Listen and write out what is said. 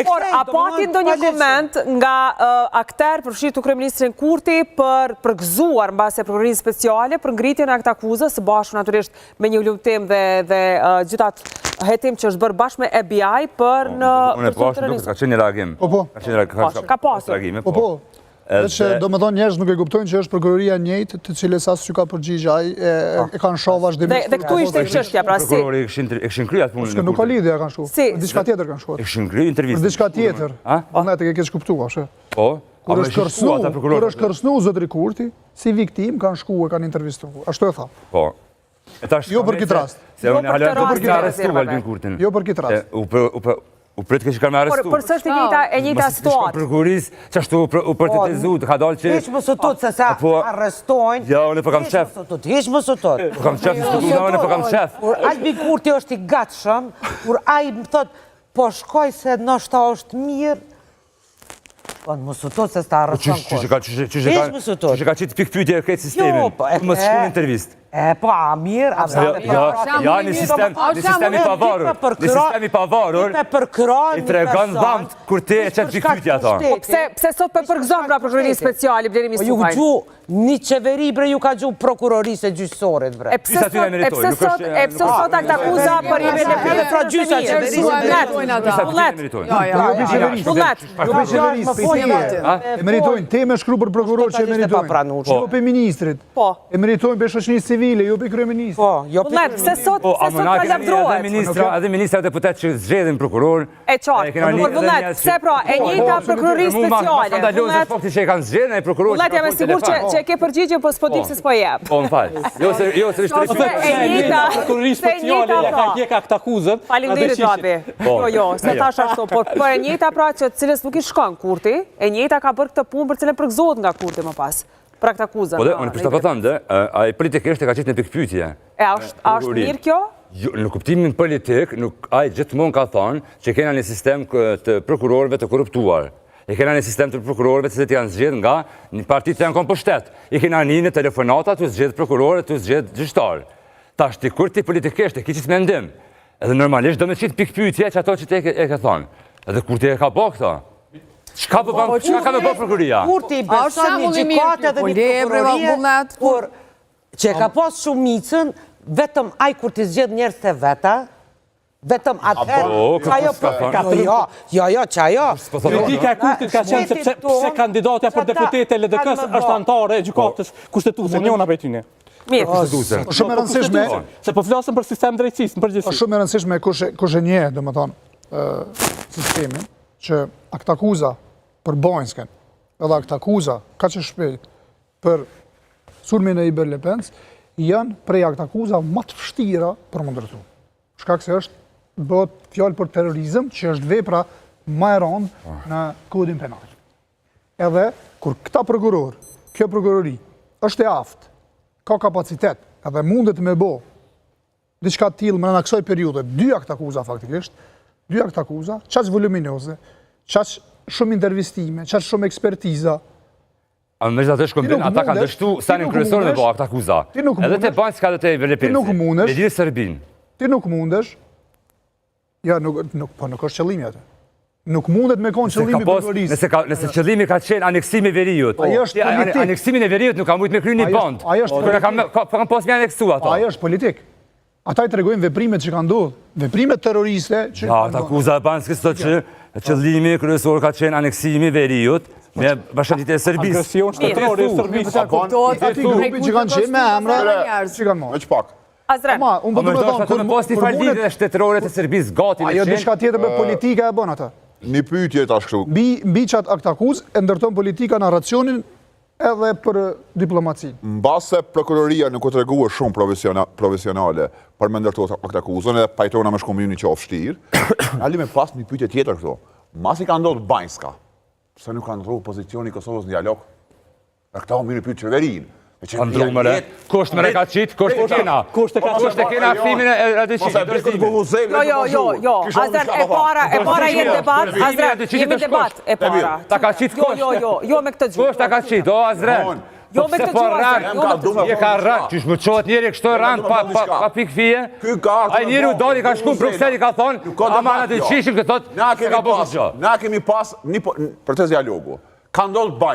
Por, a pati ndonjë koment nga akter përfshirë të kryeministrin Kurti për përgëzuar mbase prokurorisë speciale për ngritjen e aktakuzës së bashku natyrisht me një luftim dhe gjithat hetim që është bërë bashkë me FBI për në... Unë e pashë duke ka qenë një reagim. Ka pasur. Dhe që do me thonë njerëz nuk e kuptojnë që është prokuroria njëjtë të cilës asë që ka përgjigja e kanë shoh vazhdimisht. Dhe këtu ishte çështja pra si. Prokurori e kishin kryer atë punën. S'ka nuk ka lidhje kanë shkuar. Si. Diçka tjetër kanë shkuar. E kishin kryer intervistën. Për diçka tjetër. Unë e ke kuptuar, she. Po. Kur është kërcënu zotri Kurti, si viktim kanë shkuar, kanë intervistuar. Ashtu e tha. Po. Jo për këtë rast. Se unë halal arrestuar Albin Kurtin. Jo për këtë rast. U pritë kështë kanë me arrestu. Por së është e njëta situatë. Prokuroris që ashtu u përtetizu, të ka dalë që... Hiq më sotut se sa arrestojnë. Ja, unë e për kam qef. Hiq më sotut. Po kam qef, unë e për kam qef. Kur Albin Kurti është i gatshëm, kur ai më thot, po shkoj se nështë është mirë, po në më sotut se s'ta arreston kërë. Qështë ka qitë pikpytje e këtë sistemin. Më shku në intervist. Po, a mirë, ja, një sistemi pavarur. Një sistemi pavarur i tregon dhamt kur te e qëtë pikpytja ta. Pse sot për përgëzon pra prokurorisë speciali, Blerimi Sufaj? Ju gju një qeveri bre ju ka gju prokurorisë e gjyqësorit bre. E pse sot aktakuza për i benefitë fra gjyqa e meritojnë, teme shkru për prokuror që e meritojnë. Jo për ministrit. E meritojnë për shoqëni civile, jo për kryeministrit. Po, jo për kryeministrit. Pse sot ka lavdrohet? Edhe ministra deputet që zgjedhin prokuror. E qartë, por vëllet, pse pra, e njëjta prokurorisë speciale. Vëllet, jam e sigur që ke përgjigje, po s'po dim se s'po jep. Po, më falë. Jo, se rishtë prokurorisë speciale ka kjek aktakuzën. Faleminderit Babi. Jo, se thash ashtu, por e njëjta pra që cilës nuk i shkon Kurti, e njëjta ka bërë këtë punë për cilën përgëzohet nga Kurti më pas. Për aktakuzën. Po dhe, unë përsta pëthande, a i politikisht e ka qitë në pikpytje. E, është mirë kjo? Në kuptimin politik, a i gjithmonë ka thonë që kena një sistem të prokurorëve të korruptuar. I kena një sistem të prokurorëve që janë zgjedhë nga një partit që janë konë për shtetë. I kena një në telefonata të zgjedhë prokurorë, të zgjedhë gjyqtarë. Ta shti kur ti politikisht e ki qitë mendim. Edhe normalisht do me qitë pikpytje që ato që te e ke thonë. Edhe kur ti e ka po këta. Qka ka me bo prokuria? Kurti i beson një gjykate dhe një prokurorie, kur që ka pas shumicën, vetëm aj kur ti zgjedh njerëz të veta, vetëm atëherë, jo, Kritika e Kurtit ka qenë sepse pse kandidatja për deputete e LDK-s është antare e gjykatës kushtetuese, njëna prej tyre. Mirë. Shumë e rëndësishme, se po flasëm për sistem drejtësisë në përgjithësi. Shumë e rëndësishme kush e njeh, domethënë, sistemin që aktakuza për Bojnsken, edhe aktakuza ka që shpejt për sulmin e Iber Lepens, janë prej aktakuza më të vështira për më ndërtu. Shkak se është bëhet fjalë për terrorizëm, që është vepra më e rëndë në kodin penal. Edhe kur këta prokuror, kjo prokurori është e aftë, ka kapacitet, edhe mundet me bo diçka të tillë në kësaj periudhe, dy aktakuza faktikisht, qaq voluminoze, qaq shumë intervistime, qaq shumë ekspertiza. A me gjithë atë shkombin, ata kanë dështu stanin kryesor në bo aktakuza. Edhe të banë s'ka dhe të Velepensi. Me gjithë Serbin. Ti nuk mundesh, ja, nuk është qëllimi atë. Nuk mundet me konë qëllimi prokurorisë. Nëse qëllimi ka qenë aneksimi veriut. Aneksimin e veriut nuk ka mujtë me kry një band. Kanë pas me aneksu ato. Aja është politik. Ata i të regojnë veprimet që kanë ndodhë. Veprimet terroriste që kanë ndodhë. Aktakuza e Banskës të që qëllimi kryesor ka qenë aneksimi veriut me bashkëndit e Serbisë. Agresion shtetëror i Serbisë. Ati grupi që kanë qenë me emra, që kanë marrë. Në që pak. Azre. Po më është ato në pas një falidhe dhe shtetërore të Serbisë gati me qenë. Ajo diçka tjetër me politika e bën ata. Një pyetje tash kështu. Mbi qatë aktakuz e ndërton politika në racionin edhe për diplomacinë. Mbase prokuroria nuk u treguar shumë profesionale për me ndërtuar aktakuzën edhe pajtona me shkombin një qofë vështirë. Ali me pas një pyetje tjetër këtu. Masi ka ndodhur Banjska, pse nuk ka ndërtuar pozicioni i Kosovës në dialog? E këta më pyet qeverinë. Andrumëre, kusht më reka qitë, kusht e kena. Kusht e kena aktimin e radiqitë. Jo, Azre, e para jenë debat, Azre, jemi debat, e para. Ta ka qitë kusht. Jo, me këtë gjithë. Kusht ta ka qitë, o Azre. Jo me këtë gjuhë. Je ka rënë, qysh më qohet njeri kështu rënë pa pikë fije. Ai njeri u doli ka shku në Bruxelles i ka thonë, amanat e qishin këtë thotë, ka bëgë gjë. Na kemi pas një proces dialogu. Ka ndodhë Banjska.